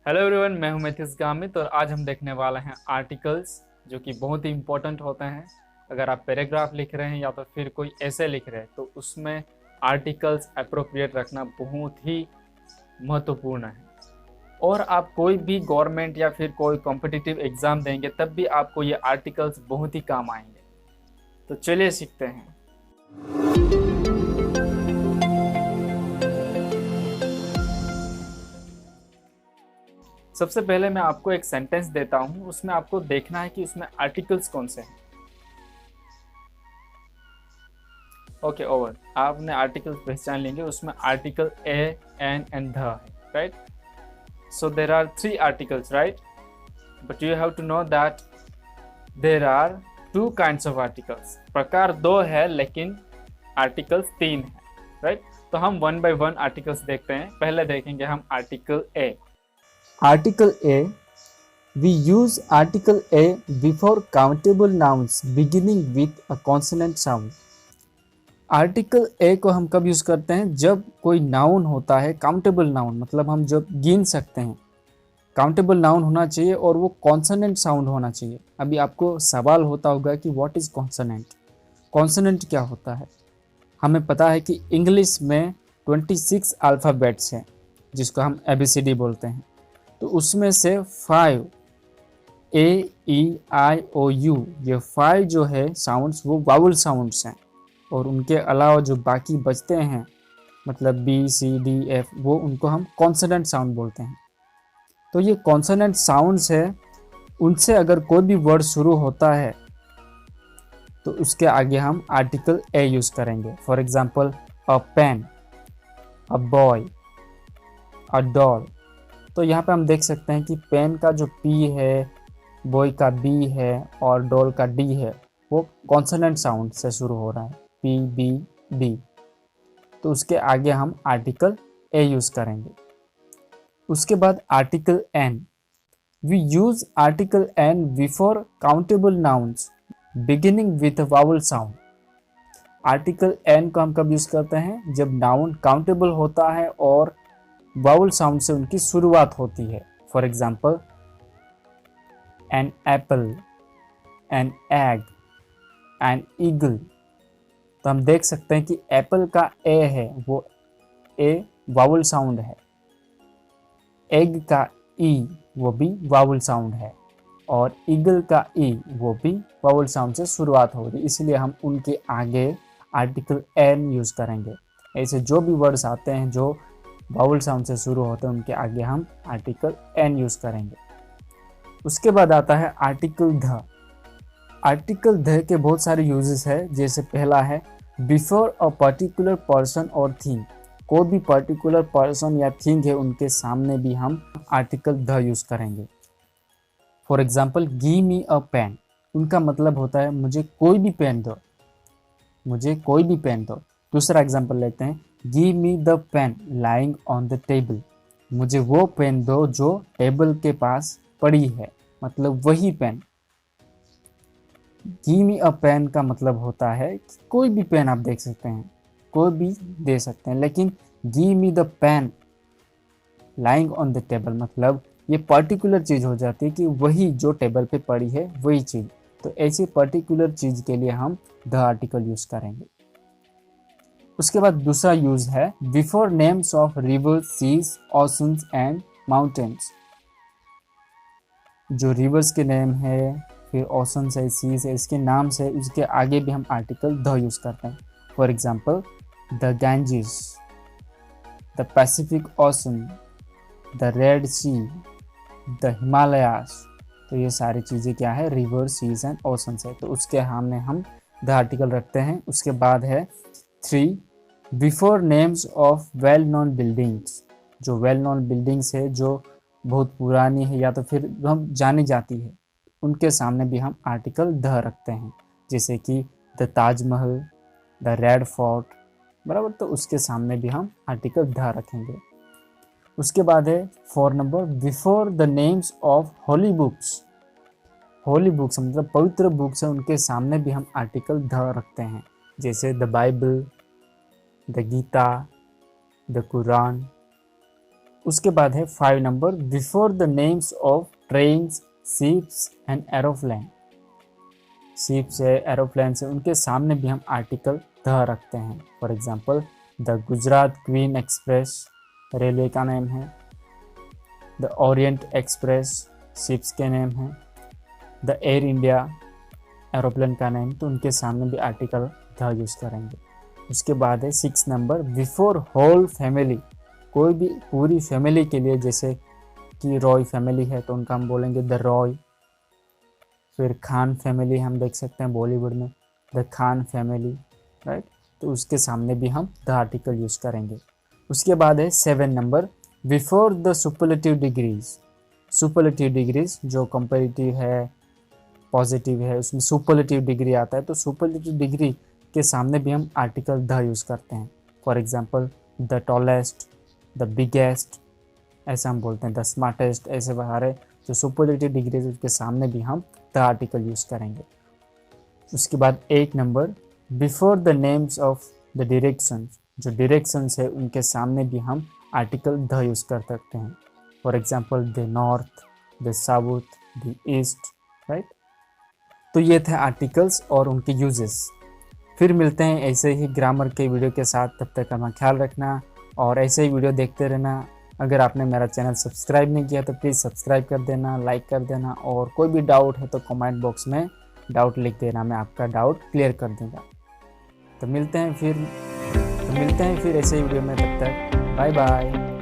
Hello everyone, मैं हूं मिथिस गामित और आज हम देखने वाले हैं आर्टिकल्स जो कि बहुत ही इंपॉर्टेंट होते हैं। अगर आप पैराग्राफ लिख रहे हैं या तो फिर कोई ऐसे लिख रहे हैं तो उसमें आर्टिकल्स अप्रोप्रिएट रखना बहुत ही महत्वपूर्ण है। और आप कोई भी गवर्नमेंट या फिर कोई कॉम्पिटिटिव एग्जाम देंगे तब भी आपको ये आर्टिकल्स बहुत ही काम आएंगे। तो चलिए सीखते हैं। सबसे पहले मैं आपको एक सेंटेंस देता हूं, उसमें आपको देखना है कि उसमें आर्टिकल्स कौन से हैं। Okay, over. आपने आर्टिकल्स पहचान लेंगे, उसमें article A, an and the है, right. So there are 3 articles, right, but you have to know that there are 2 kinds of articles. प्रकार 2 है लेकिन आर्टिकल्स 3 है, राइट। तो हम 1 बाय 1 आर्टिकल्स देखते हैं। पहले देखेंगे हम article A. Article A. We use Article A before countable nouns beginning with a consonant sound. Article A को हम कब यूज करते हैं? जब कोई नाउन होता है, काउंटेबल नाउन, मतलब हम जब गिन सकते हैं। काउंटेबल नाउन होना चाहिए और वो कॉन्सोनेंट साउंड होना चाहिए। अभी आपको सवाल होता होगा कि व्हाट इज कॉन्सोनेंट? कॉन्सोनेंट क्या होता है? हमें पता है कि इंग्लिश में 26 अल्फ़ाबेट्स हैं जिसको हम ABCD बोलते हैं। तो उसमें से 5 A, E, I, O, U, ये 5 जो है साउंड्स वो वावल साउंड्स हैं। और उनके अलावा जो बाकी बचते हैं, मतलब B, C, D, F, वो उनको हम कॉन्सोनेंट साउंड बोलते हैं। तो ये कॉन्सोनेंट साउंड्स है, उनसे अगर कोई भी वर्ड शुरू होता है तो उसके आगे हम आर्टिकल ए यूज करेंगे। For example, a pen, a boy, a doll. तो यहाँ पे हम देख सकते हैं कि पेन का जो पी है, बॉय का बी है और डॉल का डी है, वो कॉन्सोनेंट साउंड से शुरू हो रहा है, पी बी डी। तो उसके आगे हम आर्टिकल ए यूज करेंगे। उसके बाद article an. We use article an before countable nouns beginning with vowel sound. Article an को हम कब यूज करते हैं? जब नाउन काउंटेबल होता है और वावल साउंड से उनकी शुरुआत होती है। For example, an apple, an egg, an eagle. तो हम देख सकते हैं कि एप्पल का ए है, वो ए वावल साउंड है। एग का ई, वो भी वावल साउंड है। और ईगल का ई, वो भी वावल साउंड से शुरुआत हो रही है, इसलिए हम उनके आगे आर्टिकल एन यूज करेंगे। ऐसे जो भी वर्ड्स आते हैं जो वावल साउंड से शुरू होते हैं, उनके आगे हम आर्टिकल एन यूज करेंगे। उसके बाद आता है आर्टिकल ध। आर्टिकल ध के बहुत सारे यूजेस है। जैसे पहला है बिफोर अ पर्टिकुलर पर्सन और थिंग। कोई भी पर्टिकुलर पर्सन या थिंग है, उनके सामने भी हम आर्टिकल ध यूज करेंगे। For example, give me a pen. उनका मतलब होता है मुझे कोई भी पेन दो, मुझे कोई भी पेन दो। दूसरा एग्जाम्पल लेते हैं, give me the pen lying on the table. मुझे वो पेन दो जो टेबल के पास पड़ी है, मतलब वही pen. Give me a pen का मतलब होता है कि कोई भी पेन आप देख सकते हैं, कोई भी दे सकते हैं, लेकिन give me the pen lying on the table मतलब ये पर्टिकुलर चीज हो जाती है कि वही जो टेबल पे पड़ी है वही चीज। तो ऐसी पर्टिकुलर चीज के लिए हम द आर्टिकल यूज करेंगे। उसके बाद दूसरा यूज है before names of rivers, seas, oceans and mountains. जो रिवर्स के नेम है, फिर ओशंस है, सीज है, इसके नाम से उसके आगे भी हम आर्टिकल द यूज करते हैं। For example, the Ganges, the Pacific Ocean, the Red Sea, the Himalayas. तो ये सारी चीज़ें क्या है? रिवर, सीज एंड ओशंस है। तो उसके सामने हम द आर्टिकल रखते हैं। उसके बाद है 3 before names of well known buildings. जो वेल नोन बिल्डिंग्स है, जो बहुत पुरानी है या तो फिर हम जानी जाती है, उनके सामने भी हम आर्टिकल द रखते हैं। जैसे कि the Taj Mahal, the red fort, बराबर। तो उसके सामने भी हम आर्टिकल द रखेंगे। उसके बाद है 4 number, before the names of holy books. Holy books मतलब पवित्र बुक्स है, उनके सामने भी हम आर्टिकल द रखते हैं। जैसे the Bible, the Gita, the Quran, उसके बाद है 5 number, before the names of trains, ships and aeroplane. Ships है, एरोप्लेन है, उनके सामने भी हम आर्टिकल द रखते हैं। For example the Gujarat Queen Express railway का नेम है, द ओरिएंट एक्सप्रेस शिप्स के नेम है, द एयर इंडिया एरोप्लेन का नेम, तो उनके सामने भी आर्टिकल द यूज़ करेंगे। उसके बाद है 6 नंबर, बिफोर होल फैमिली, कोई भी पूरी फैमिली के लिए, जैसे कि रॉय फैमिली है तो उनका हम बोलेंगे द रॉय। फिर खान फैमिली हम देख सकते हैं बॉलीवुड में, द खान फैमिली, राइट, तो उसके सामने भी हम द आर्टिकल यूज़ करेंगे। उसके बाद है 7 number, before the superlative degrees. Superlative degrees जो कंपैरेटिव है, पॉजिटिव है, उसमें सुपरलेटिव डिग्री आता है, तो सुपरलेटिव डिग्री के सामने भी हम आर्टिकल द यूज़ करते हैं। For example the tallest, the biggest, ऐसा हम बोलते हैं, द स्मार्टेस्ट, ऐसे बाहर है, तो सुपरलेटिव डिग्री के सामने भी हम द आर्टिकल यूज़ करेंगे। उसके बाद 8 number, before the names of the directions, जो डायरेक्शंस है उनके सामने भी हम आर्टिकल द यूज़ कर सकते हैं। For example the north, the south, the east, right. तो ये थे आर्टिकल्स और उनके यूजेस। फिर मिलते हैं ऐसे ही ग्रामर के वीडियो के साथ, तब तक अपना ख्याल रखना और ऐसे ही वीडियो देखते रहना। अगर आपने मेरा चैनल सब्सक्राइब नहीं किया तो प्लीज़ सब्सक्राइब कर देना, लाइक कर देना, और कोई भी डाउट है तो कमेंट बॉक्स में डाउट लिख देना, मैं आपका डाउट क्लियर कर दूँगा। तो मिलते हैं फिर ऐसे ही वीडियो में, तब तक बाय बाय।